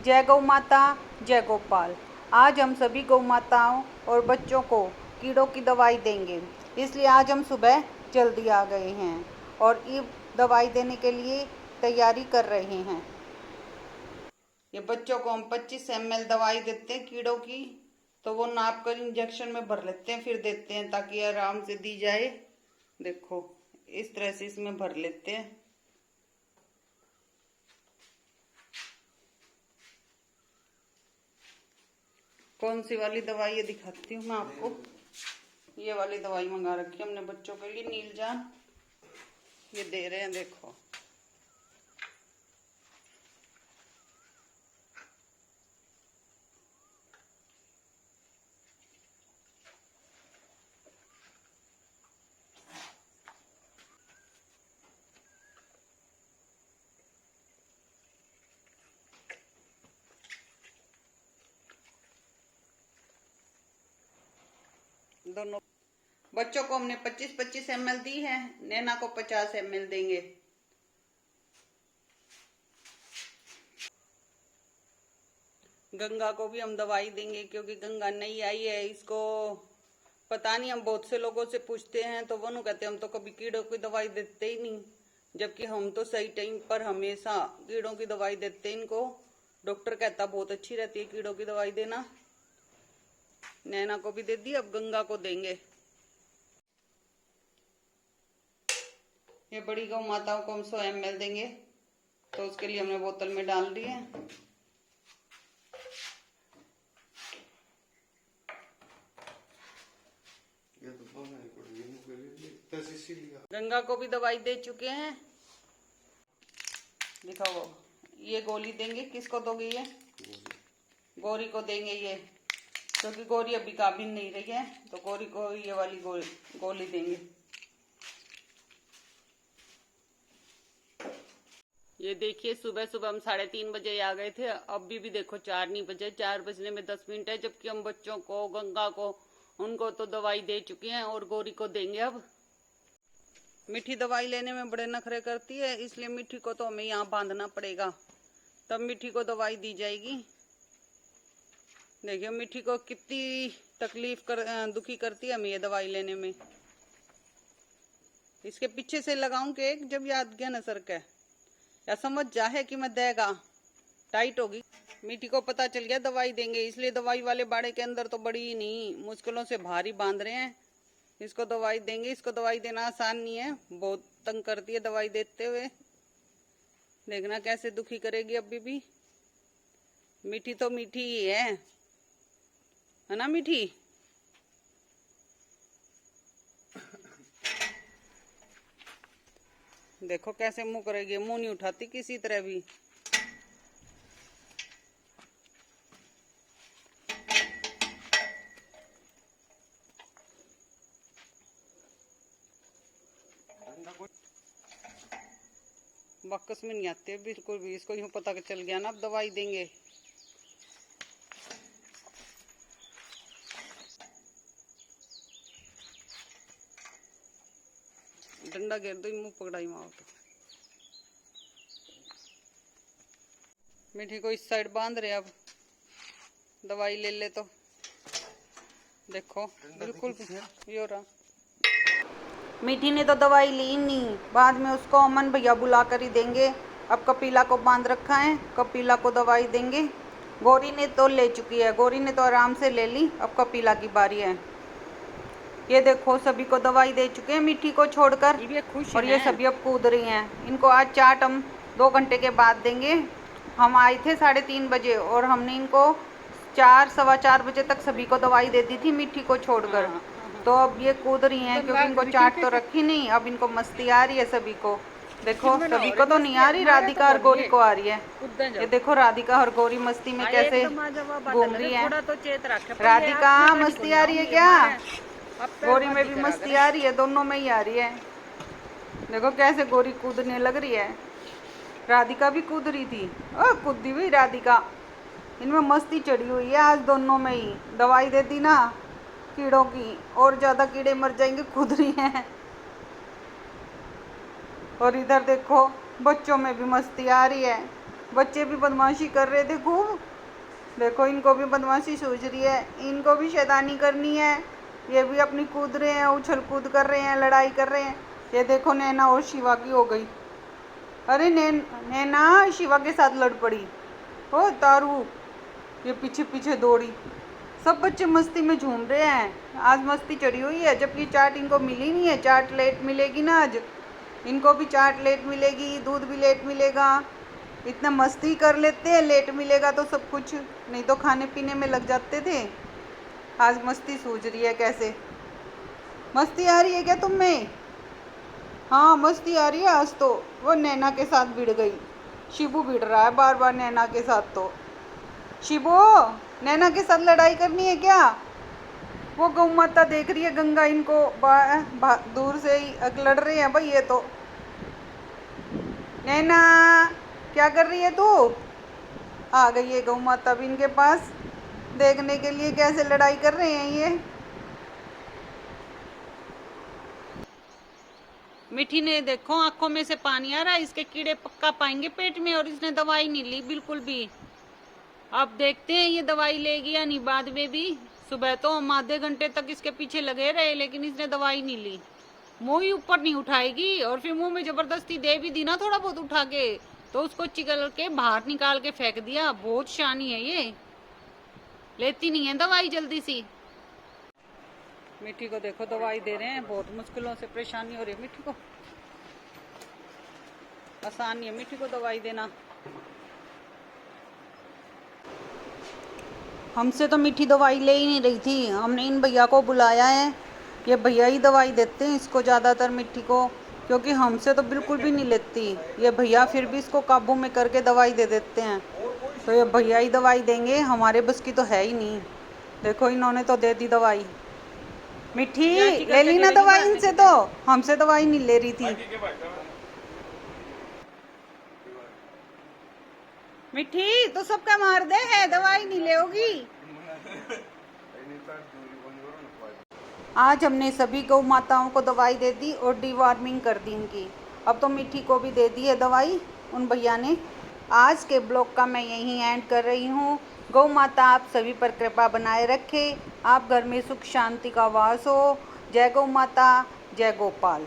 जय गौ माता, जय गोपाल। आज हम सभी गौ माताओं और बच्चों को कीड़ों की दवाई देंगे, इसलिए आज हम सुबह जल्दी आ गए हैं और ये दवाई देने के लिए तैयारी कर रहे हैं। ये बच्चों को हम 25 ml दवाई देते हैं कीड़ों की, तो वो नाप कर इंजेक्शन में भर लेते हैं, फिर देते हैं ताकि आराम से दी जाए। देखो इस तरह से इसमें भर लेते हैं। कौन सी वाली दवाई ये दिखाती हूँ मैं आपको। ये वाली दवाई मंगा रखी है हमने बच्चों के लिए, नीलजान। ये दे रहे हैं, देखो। दोनों बच्चों को हमने 25-25 ml दी है, नैना को 50 ml देंगे। गंगा को भी हम दवाई देंगे क्योंकि गंगा नई आई है, इसको पता नहीं। हम बहुत से लोगों से पूछते हैं तो वो कहते हैं हम तो कभी कीड़ों की दवाई देते ही नहीं, जबकि हम तो सही टाइम पर हमेशा कीड़ों की दवाई देते हैं इनको। डॉक्टर कहता बहुत अच्छी रहती है कीड़ों की दवाई देना। नैना को भी दे दी, अब गंगा को देंगे। ये बड़ी गौ माताओं को हम 100 ml देंगे, तो उसके लिए हमने बोतल में डाल दी है। गंगा को भी दवाई दे चुके हैं। दिखाओ, ये गोली देंगे। किसको दोगे? ये गौरी को देंगे ये, क्योंकि गौरी अभी काबिल नहीं रही है, तो गौरी को ये वाली गोली देंगे। ये देखिए, सुबह सुबह हम 3:30 बजे आ गए थे। अभी भी देखो 4 नहीं बजे, 4 बजने में 10 मिनट है, जबकि हम बच्चों को, गंगा को, उनको तो दवाई दे चुके हैं और गौरी को देंगे। अब मीठी दवाई लेने में बड़े नखरे करती है, इसलिए मीठी को तो हमें यहाँ बांधना पड़ेगा, तब मीठी को दवाई दी जाएगी। देखिए मीठी को कितनी दुखी करती है हमें ये दवाई लेने में। इसके पीछे से लगाऊं केक, जब याद गया नसर का, या समझ जाए कि मैं देगा, टाइट होगी। मीठी को पता चल गया दवाई देंगे, इसलिए दवाई वाले बाड़े के अंदर तो बड़ी ही नहीं, मुश्किलों से भारी बांध रहे हैं। इसको दवाई देंगे। इसको दवाई देना आसान नहीं है, बहुत तंग करती है दवाई देते हुए। देखना कैसे दुखी करेगी अभी भी। मीठी तो मीठी ही है ना मीठी? देखो कैसे मुंह करेगी, मुंह नहीं उठाती किसी तरह भी। बकस में नहीं आती है बिल्कुल भी। इसको यूं पता चल गया ना अब दवाई देंगे। डंडा घेर दो, मुंह पकड़ाई मारो तो। मीठी को इस साइड बांध रहे, अब दवाई ले ले तो देखो बिल्कुल यो रहा। मीठी ने तो दवाई ली नहीं, बाद में उसको अमन भैया बुला कर ही देंगे। अब कपिला को बांध रखा है, कपिला को दवाई देंगे। गौरी ने तो ले चुकी है, गौरी ने तो आराम से ले ली, अब कपिला की बारी है। ये देखो सभी को दवाई दे चुके हैं मीठी को छोड़कर, और ये सभी अब कूद रही हैं। इनको आज चाट हम 2 घंटे के बाद देंगे। हम आए थे 3:30 बजे और हमने इनको 4-4:15 बजे तक सभी को दवाई दे दी थी मीठी को छोड़कर। तो अब ये कूद रही हैं क्योंकि इनको चाट तो रखी नहीं, अब इनको मस्ती आ रही है सभी को। देखो सभी को तो नहीं आ रही, राधिका और गौरी को आ रही है। ये देखो राधिका और गौरी मस्ती में कैसे घूम रही है। राधिका मस्ती आ रही है क्या? गौरी में भी मस्ती आ रही है, दोनों में ही आ रही है। देखो कैसे गौरी कूदने लग रही है। राधिका भी कूद रही थी, कूदी हुई राधिका। इनमें मस्ती चढ़ी हुई है आज दोनों में ही। दवाई दे दी ना कीड़ों की, और ज्यादा कीड़े मर जाएंगे, कूद रही हैं। और इधर देखो बच्चों में भी मस्ती आ रही है। बच्चे भी बदमाशी कर रहे थे खूब। देखो इनको भी बदमाशी सूझ रही है, इनको भी शैतानी करनी है। ये भी अपनी कूद रहे हैं, उछल कूद कर रहे हैं, लड़ाई कर रहे हैं। ये देखो नैना और शिवा की हो गई। अरे नैना शिवा के साथ लड़ पड़ी। ओ तारू ये पीछे पीछे दौड़ी। सब बच्चे मस्ती में झूम रहे हैं, आज मस्ती चढ़ी हुई है। जबकि चाट इनको मिली नहीं है, चाट लेट मिलेगी ना आज। इनको भी चाट लेट मिलेगी, दूध भी लेट मिलेगा। इतना मस्ती कर लेते हैं, लेट मिलेगा तो सब कुछ, नहीं तो खाने पीने में लग जाते थे। आज मस्ती सूझ रही है कैसे। मस्ती आ रही है क्या तुम में? हाँ मस्ती आ रही है आज तो। वो नैना के साथ भिड़ गई। शिबू भिड़ रहा है बार बार नैना के साथ। तो शिबू नैना के साथ लड़ाई करनी है क्या? वो गौ माता देख रही है, गंगा इनको दूर से ही लड़ रहे हैं भाई ये तो। नैना क्या कर रही है तू? आ गई है गौ माता भी इनके पास, देखने के लिए कैसे लड़ाई कर रहे हैं ये। मिठी ने देखो आंखों में से पानी आ रहा है, इसके कीड़े पक्का पाएंगे पेट में, और इसने दवाई नहीं ली बिल्कुल भी। अब देखते हैं ये दवाई लेगी या नहीं बाद में भी। सुबह तो हम आधे घंटे तक इसके पीछे लगे रहे, लेकिन इसने दवाई नहीं ली। मुंह ही ऊपर नहीं उठाएगी, और फिर मुंह में जबरदस्ती दे भी दी ना थोड़ा बहुत उठा के, तो उसको चिकल के बाहर निकाल के फेंक दिया। बहुत शानी है ये, लेती नहीं है दवाई जल्दी सी। मिठी को देखो दवाई दे रहे हैं, बहुत मुश्किलों से परेशानी हो रही है मिठी को। आसान नहीं है मिठी को दवाई देना। हमसे तो मिठी दवाई ले ही नहीं रही थी, हमने इन भैया को बुलाया है। ये भैया ही दवाई देते हैं इसको ज़्यादातर मिठी को, क्योंकि हमसे तो बिल्कुल भी नहीं लेती। ये भैया फिर भी इसको काबू में करके दवाई दे देते हैं। तो ये भैया ही दवाई देंगे, हमारे बस की तो है ही नहीं। देखो इन्होंने तो दे दी दवाई। मिठी ले ली ना दवाई इनसे, तो हमसे दवाई नहीं ले रही थी। मिठी तो सबका मार दे है, दवाई नहीं ले होगी। आज हमने सभी गौ माताओं को दवाई दे दी और डिवॉर्मिंग कर दी इनकी। अब तो मिठी को भी दे दी है दवाई उन भैया ने। आज के ब्लॉग का मैं यहीं एंड कर रही हूँ। गौ माता आप सभी पर कृपा बनाए रखे, आप घर में सुख शांति का वास हो। जय गौ माता, जय गोपाल।